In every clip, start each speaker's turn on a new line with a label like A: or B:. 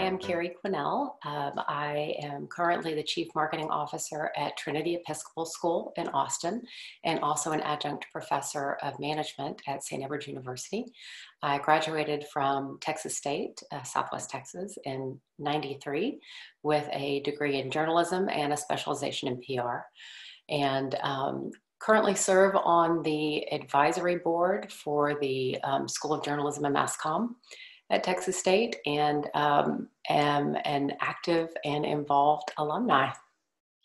A: am Kerri Qunell. I am currently the Chief Marketing Officer at Trinity Episcopal School in Austin and also an adjunct professor of management at St. Edward's University. I graduated from Texas State, Southwest Texas, in '93 with a degree in journalism and a specialization in PR. And currently serve on the advisory board for the School of Journalism and Mass Comm at Texas State, and am an active and involved alumni.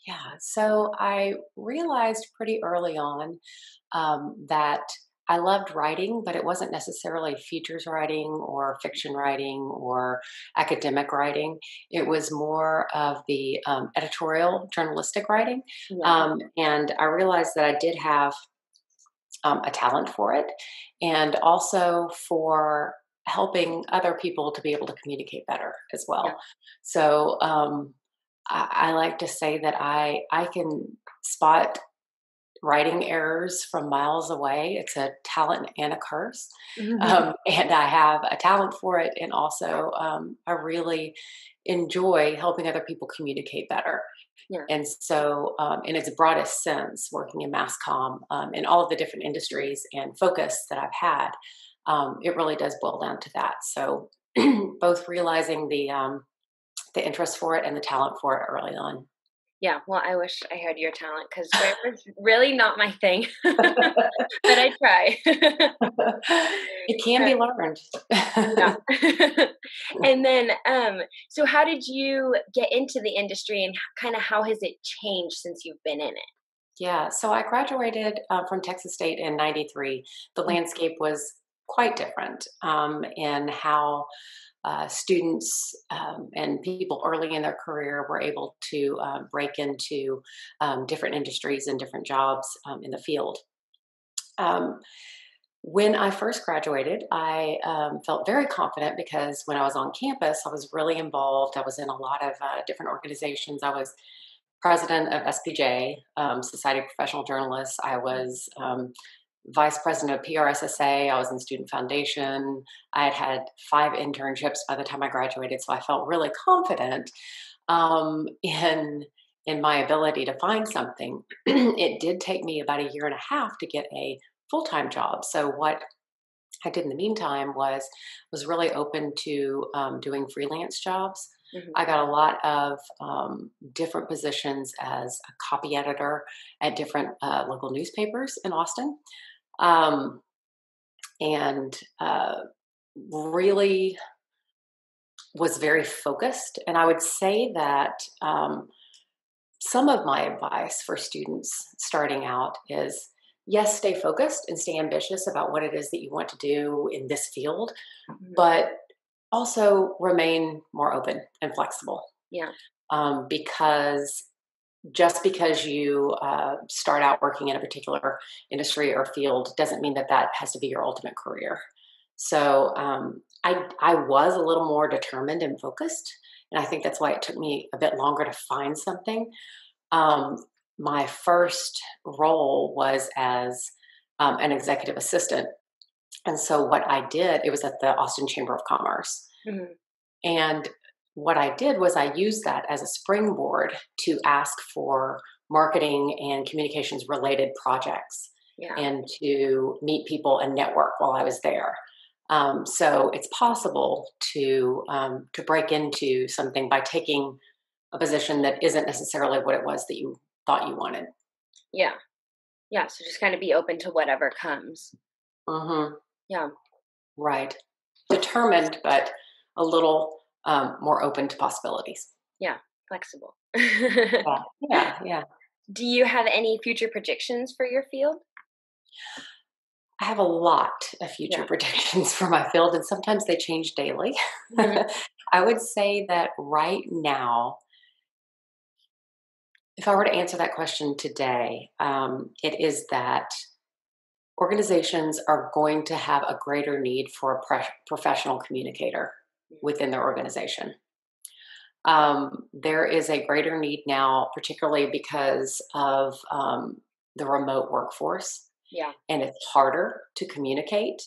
A: Yeah, so I realized pretty early on that I loved writing, but it wasn't necessarily features writing or fiction writing or academic writing. It was more of the editorial journalistic writing. And I realized that I did have a talent for it, and also for helping other people to be able to communicate better as well.
B: Yeah.
A: So I like to say that I can spot writing errors from miles away. It's a talent and a curse. And I have a talent for it. And also I really enjoy helping other people communicate better.
B: Yeah.
A: And so in its broadest sense, working in mass comm in all of the different industries and focus that I've had, it really does boil down to that. So both realizing the interest for it and the talent for it early on.
B: Yeah, well, I wish I had your talent because grammar's really not my thing, but I try.
A: It can be learned.
B: Yeah. And then, so how did you get into the industry, and kind of how has it changed since you've been in it?
A: Yeah, so I graduated from Texas State in '93. The landscape was quite different in how students and people early in their career were able to break into different industries and different jobs in the field. When I first graduated, I felt very confident because when I was on campus, I was really involved. I was in a lot of different organizations. I was president of SPJ, Society of Professional Journalists. I was vice president of PRSSA. I was in Student Foundation. I had had 5 internships by the time I graduated, so I felt really confident in my ability to find something. It did take me about a year and a half to get a full-time job. So what I did in the meantime was really open to doing freelance jobs. I got a lot of different positions as a copy editor at different local newspapers in Austin. And really was very focused. And I would say that some of my advice for students starting out is, yes, stay focused and stay ambitious about what it is that you want to do in this field, but also remain more open and flexible.
B: Yeah.
A: Because just because you start out working in a particular industry or field doesn't mean that that has to be your ultimate career. So I was a little more determined and focused, and I think that's why it took me a bit longer to find something. My first role was as an executive assistant. And so what I did, it was at the Austin Chamber of Commerce. And what I did was I used that as a springboard to ask for marketing and communications related projects and to meet people and network while I was there. So it's possible to break into something by taking a position that isn't necessarily what it was that you thought you wanted.
B: Yeah. Yeah. So just kind of be open to whatever comes. Yeah.
A: Right. Determined, but a little more open to possibilities.
B: Yeah. Flexible.
A: Yeah.
B: Do you have any future predictions for your field?
A: I have a lot of future predictions for my field, and sometimes they change daily. I would say that right now, if I were to answer that question today, it is that organizations are going to have a greater need for a professional communicator within their organization. There is a greater need now, particularly because of the remote workforce.
B: Yeah.
A: And it's harder to communicate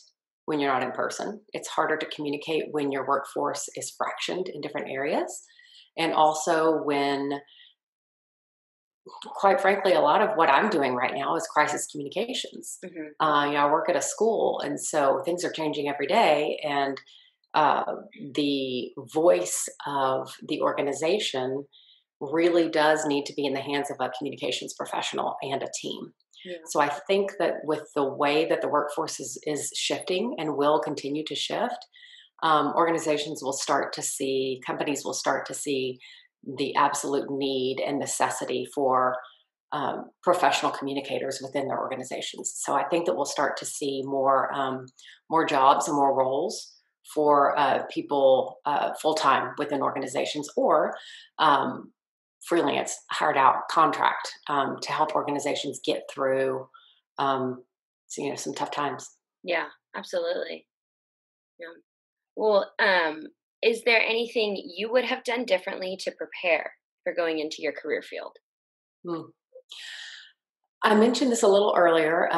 A: when you're not in person. It's harder to communicate when your workforce is fractioned in different areas. And also when, quite frankly, a lot of what I'm doing right now is crisis communications.
B: Hmm.
A: I work at a school, and so things are changing every day. And the voice of the organization really does need to be in the hands of a communications professional and a team.
B: Yeah.
A: So I think that with the way that the workforce is shifting and will continue to shift, organizations will start to see, companies will start to see the absolute need and necessity for professional communicators within their organizations. So I think that we'll start to see more jobs and more roles for people full time within organizations, or freelance, hired out, contract, to help organizations get through some tough times.
B: Yeah, absolutely. Yeah. Well, is there anything you would have done differently to prepare for going into your career field?
A: Hmm. I mentioned this a little earlier,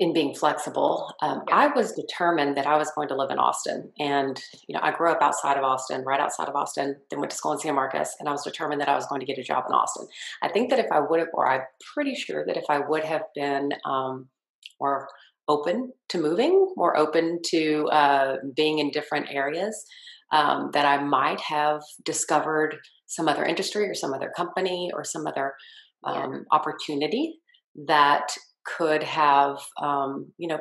A: in being flexible.
B: Yeah.
A: I was determined that I was going to live in Austin. And, I grew up outside of Austin, right outside of Austin, then went to school in San Marcos, and I was determined that I was going to get a job in Austin. I think that if I would have, or I'm pretty sure that if I would have been more open to moving, more open to being in different areas, that I might have discovered some other industry or some other company or some other
B: Yeah.
A: opportunity that could have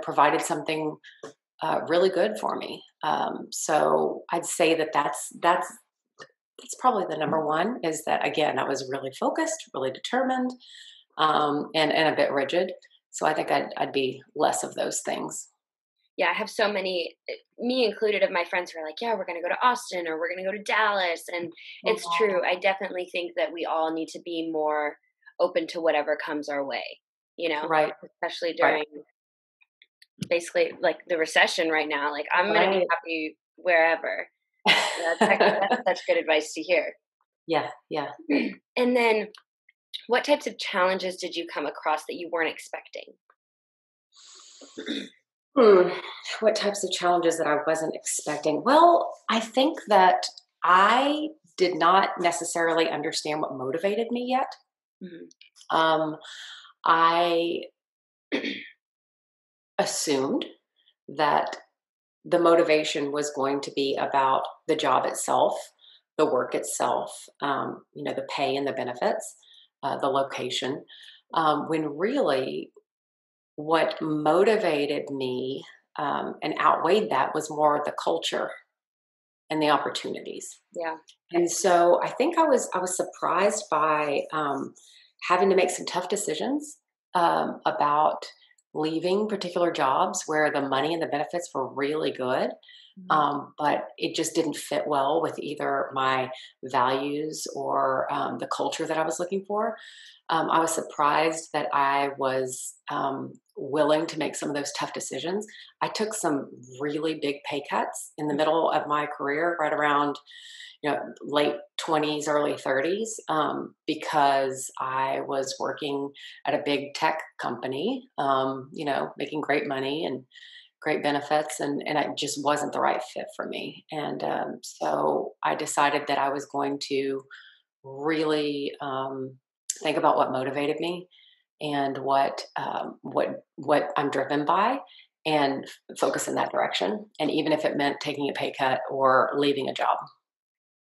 A: provided something really good for me. So I'd say that that's probably the number one, is that, again, I was really focused, really determined, and a bit rigid. So I think I'd be less of those things.
B: Yeah, I have so many, me included, of my friends who are like, yeah, we're going to go to Austin or we're going to go to Dallas. And it's true. I definitely think that we all need to be more open to whatever comes our way,
A: Right,
B: especially
A: right,
B: during basically like the recession right now. Like, I'm going to be
A: right.
B: happy wherever. That's such good advice to hear.
A: Yeah, yeah.
B: And then, what types of challenges did you come across that you weren't expecting?
A: Hmm. What types of challenges that I wasn't expecting? Well, I think that I did not necessarily understand what motivated me yet.
B: Mhm.
A: Um, I assumed that the motivation was going to be about the job itself, the work itself, the pay and the benefits, the location, when really what motivated me and outweighed that was more the culture and the opportunities.
B: Yeah.
A: And so I think I was surprised by having to make some tough decisions about leaving particular jobs where the money and the benefits were really good,
B: Mhm.
A: but it just didn't fit well with either my values or the culture that I was looking for. I was surprised that I was willing to make some of those tough decisions. I took some really big pay cuts in the middle of my career, right around late 20s, early 30s, because I was working at a big tech company, making great money and great benefits, and it just wasn't the right fit for me. And so I decided that I was going to really think about what motivated me and what I'm driven by, and focus in that direction. And even if it meant taking a pay cut or leaving a job.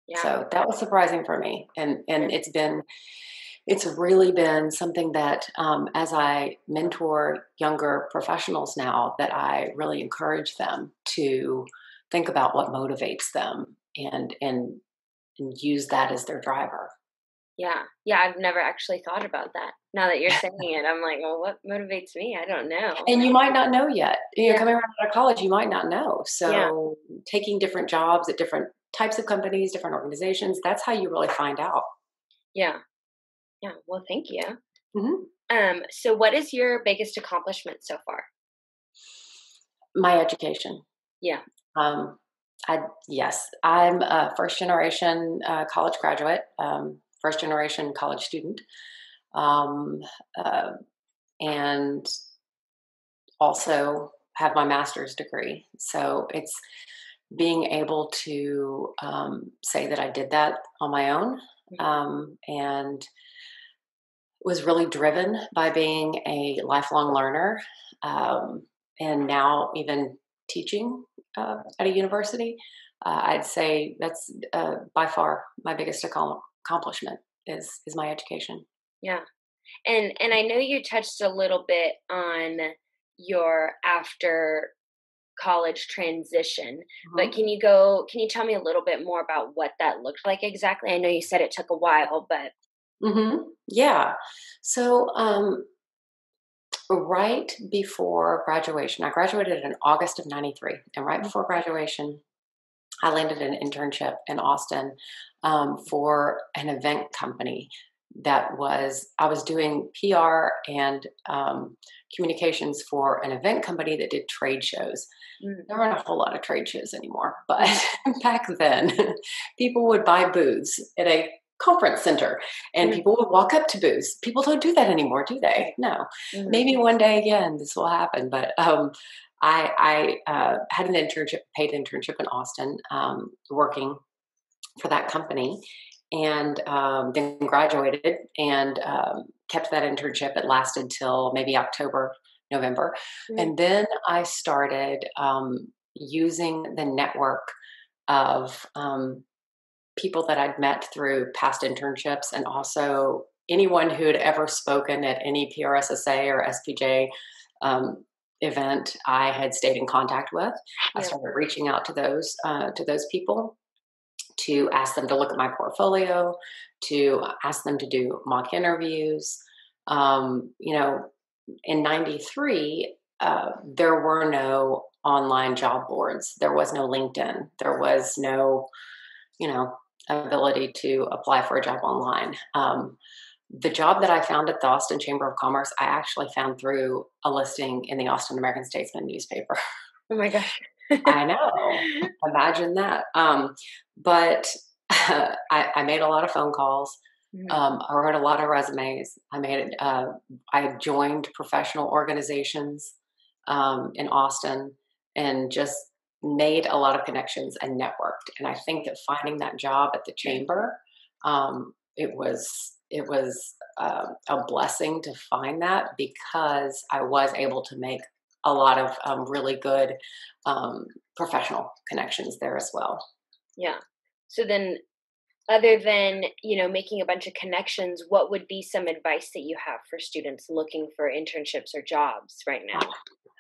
B: Yeah.
A: So that was surprising for me, and it's really been something that, as I mentor younger professionals now, that I really encourage them to think about what motivates them, and use that as their driver.
B: Yeah. Yeah, I've never actually thought about that. Now that you're saying it, I'm like, well, what motivates me? I don't know.
A: And you might not know yet.
B: Yeah.
A: Coming right out of college, you might not know.
B: Yeah.
A: So taking different jobs at different types of companies, different organizations, that's how you really find out.
B: Yeah. Yeah. Well, thank you.
A: Mhm.
B: So what is your biggest accomplishment so far?
A: My education.
B: Yeah.
A: Um, yes, I'm a first generation college graduate, first generation college student, um, uh, and also have my master's degree. So it's being able to say that I did that on my own, and was really driven by being a lifelong learner, and now even teaching at a university. I'd say that's by far my biggest accomplishment is my education.
B: Yeah. And I know you touched a little bit on your after college transition, but
A: Mhm.
B: can you tell me a little bit more about what that looked like exactly? I know you said it took a while, but
A: Yeah. So right before graduation, I graduated in August of '93, and right before graduation, I landed an internship in Austin for an event company I was doing PR and communications for an event company that did trade shows.
B: mm,
A: There aren't a whole lot of trade shows anymore, but back then, people would buy booths at a conference center and
B: mm,
A: people would walk up to booths. People don't do that anymore, do they? No.
B: mm,
A: Maybe one day again this will happen, but I had an internship, paid internship in Austin, working for that company, and then graduated and kept that internship. It lasted till maybe October, November,
B: mm,
A: and then I started using the network of people that I'd met through past internships, and also anyone who had ever spoken at any PRSSA or SPJ um, event I had stayed in contact with. I
B: yeah,
A: started reaching out to those people to ask them to look at my portfolio, to ask them to do mock interviews. You know, in '93, there were no online job boards. There was no LinkedIn. There was no, you know, ability to apply for a job online. The job that I found at the Austin Chamber of Commerce, I actually found through a listing in the Austin American Statesman newspaper.
B: oh my gosh.
A: I know. Imagine that. But I made a lot of phone calls.
B: Mhm,
A: I wrote a lot of resumes. I joined professional organizations in Austin and just made a lot of connections and networked. And I think that finding that job at the chamber, it was a blessing to find that because I was able to make a lot of really good um, professional connections there as well.
B: yeah. So then, other than, making a bunch of connections, what would be some advice that you have for students looking for internships or jobs right now?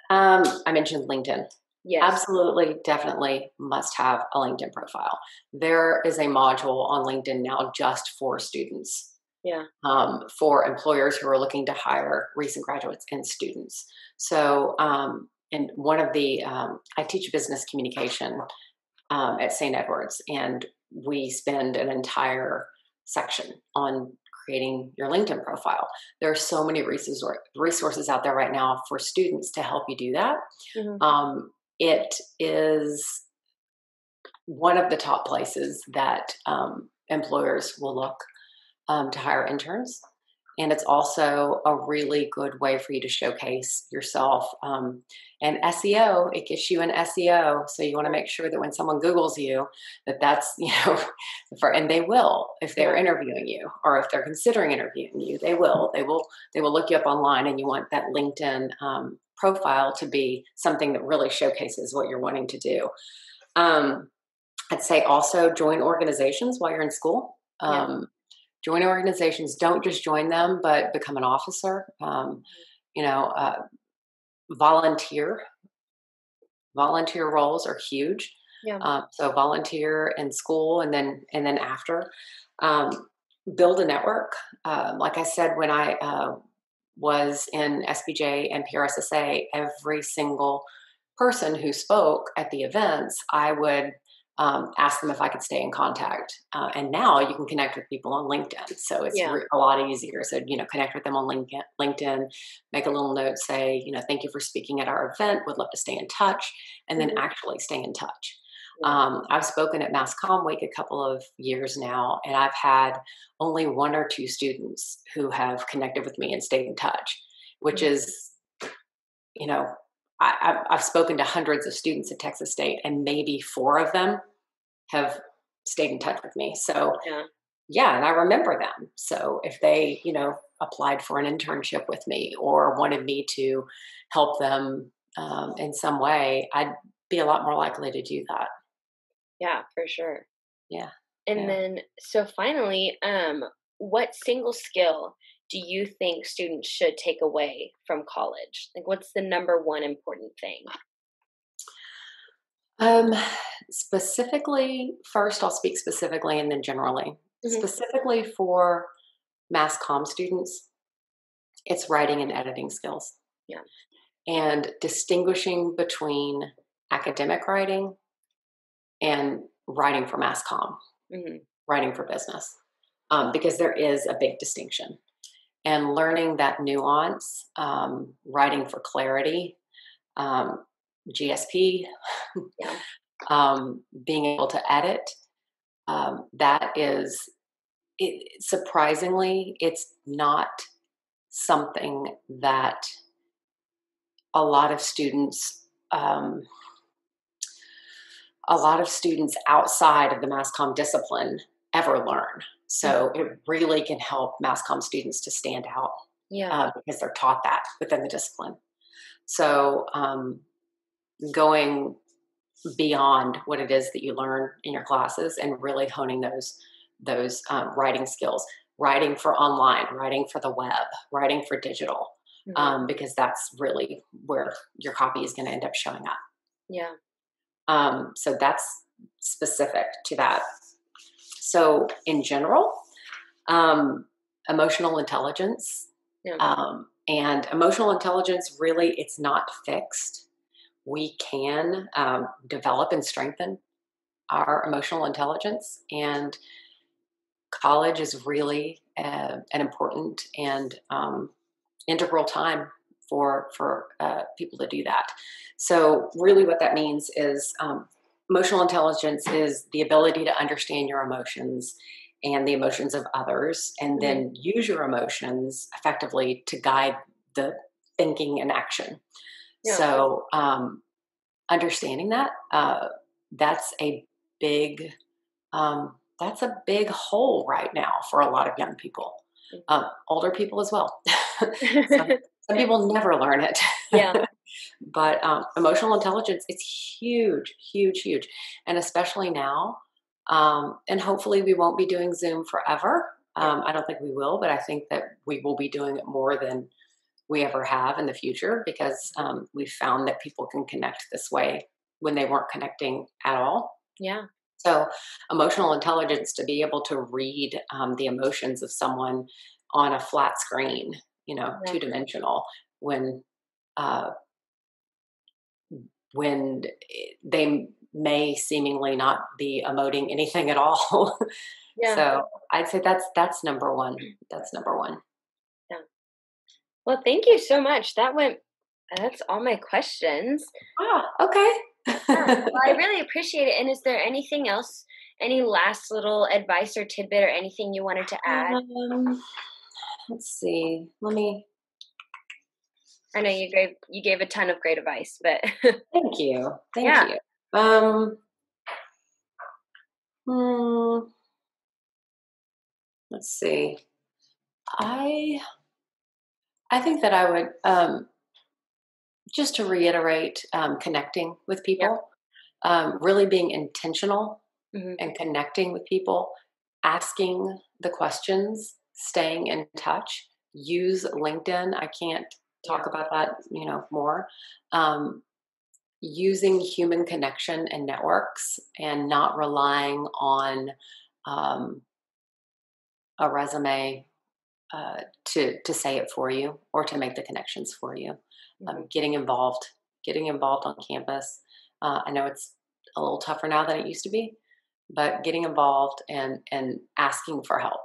A: I mentioned LinkedIn.
B: Yes.
A: Absolutely, definitely must have a LinkedIn profile. There is a module on LinkedIn now just for students,
B: Yeah.
A: for employers who are looking to hire recent graduates and students. So, and one of the, I teach business communication at St. Edward's, and we spend an entire section on creating your LinkedIn profile. There are so many resources out there right now for students to help you do that.
B: Mhm.
A: It is one of the top places that employers will look to hire interns. And it's also a really good way for you to showcase yourself. And SEO, it gets you an SEO. So you want to make sure that when someone Googles you, that's, and they will, if they're
B: Yeah.
A: interviewing you or if they're considering interviewing you, they will look you up online, and you want that LinkedIn profile to be something that really showcases what you're wanting to do. Um, I'd say also join organizations while you're in school.
B: Yeah.
A: Join organizations. Don't just join them, but become an officer. You know, volunteer. Volunteer roles are huge.
B: Yeah.
A: So volunteer in school, and then after, um, build a network. Like I said, when I was in SBJ and PRSSA, every single person who spoke at the events, I would ask them if I could stay in contact. And now you can connect with people on LinkedIn, so it's
B: Yeah.
A: a lot easier. So connect with them on LinkedIn, make a little note, say thank you for speaking at our event. Would love to stay in touch, and then
B: Mhm.
A: actually stay in touch.
B: Yeah.
A: I've spoken at Mass Comm Week a couple of years now, and I've had only one or two students who have connected with me and stayed in touch, which
B: Mhm.
A: is, you know, I've spoken to hundreds of students at Texas State, and maybe 4 of them have stayed in touch with me. So
B: Yeah.
A: yeah, and I remember them. So if they, applied for an internship with me or wanted me to help them in some way, I'd be a lot more likely to do that.
B: Yeah, for sure.
A: Yeah,
B: And
A: yeah.
B: then, so finally, what single skill do you think students should take away from college? Like, what's the number one important thing?
A: Um, Specifically, first I'll speak specifically and then generally.
B: Hmm.
A: Specifically for Mass Comm students, it's writing and editing skills
B: Yeah.
A: and distinguishing between academic writing and writing for Mass Comm,
B: Hmm.
A: writing for business, because there is a big distinction. And learning that nuance, writing for clarity, um, GSP,
B: Yeah.
A: being able to edit, that is, surprisingly, it's not something that a lot of students, um, a lot of students outside of the Mass Comm discipline ever learn.
B: Hmm.
A: So it really can help Mass Comm students to stand out
B: Yeah.
A: because they're taught that within the discipline. So going beyond what it is that you learn in your classes and really honing those writing skills, writing for online, writing for the web, writing for digital,
B: Hmm.
A: because that's really where your copy is going to end up showing up.
B: Yeah.
A: So that's specific to that. So in general, um, emotional intelligence,
B: Yeah.
A: and emotional intelligence, really, it's not fixed. We can develop and strengthen our emotional intelligence, and college is really an important and integral time for people to do that. So, really, what that means is emotional intelligence is the ability to understand your emotions and the emotions of others, and
B: Hmm.
A: then use your emotions effectively to guide the thinking and action.
B: Yeah.
A: So, understanding that, that's a big that's a big hole right now for a lot of young people, older people as well. some, some people never learn it.
B: Yeah.
A: But emotional intelligence, it's huge, huge, huge. And especially now, and hopefully we won't be doing Zoom forever.
B: Yeah.
A: I don't think we will, but I think that we will be doing it more than we ever have in the future, because we've found that people can connect this way when they weren't connecting at all.
B: Yeah.
A: So, emotional intelligence, to be able to read the emotions of someone on a flat screen,
B: Yeah.
A: 2 dimensional, when uh, when they may seemingly not be emoting anything at all.
B: Yeah.
A: So, I'd say that's number one. That's number one.
B: Yeah. Well, thank you so much. That's all my questions.
A: Ah, okay.
B: Yeah. Well, I really appreciate it. And is there anything else, any last little advice or tidbit or anything you wanted to add?
A: um, let's see. Let me.
B: I know you gave a ton of great advice, but
A: Thank you. Thank
B: yeah.
A: you. Um, hmm, let's see. I I think that I would, just to reiterate, connecting with
B: Yeah.
A: people, really being intentional
B: Hmm.
A: and connecting with people, asking the questions, staying in touch. Use LinkedIn. I can't
B: Yeah.
A: talk about that, more. Um, Using human connection and networks, and not relying on um, a resume to say it for you or to make the connections for you.
B: Hmm.
A: Getting involved on campus. I know it's a little tougher now than it used to be, but getting involved and asking for help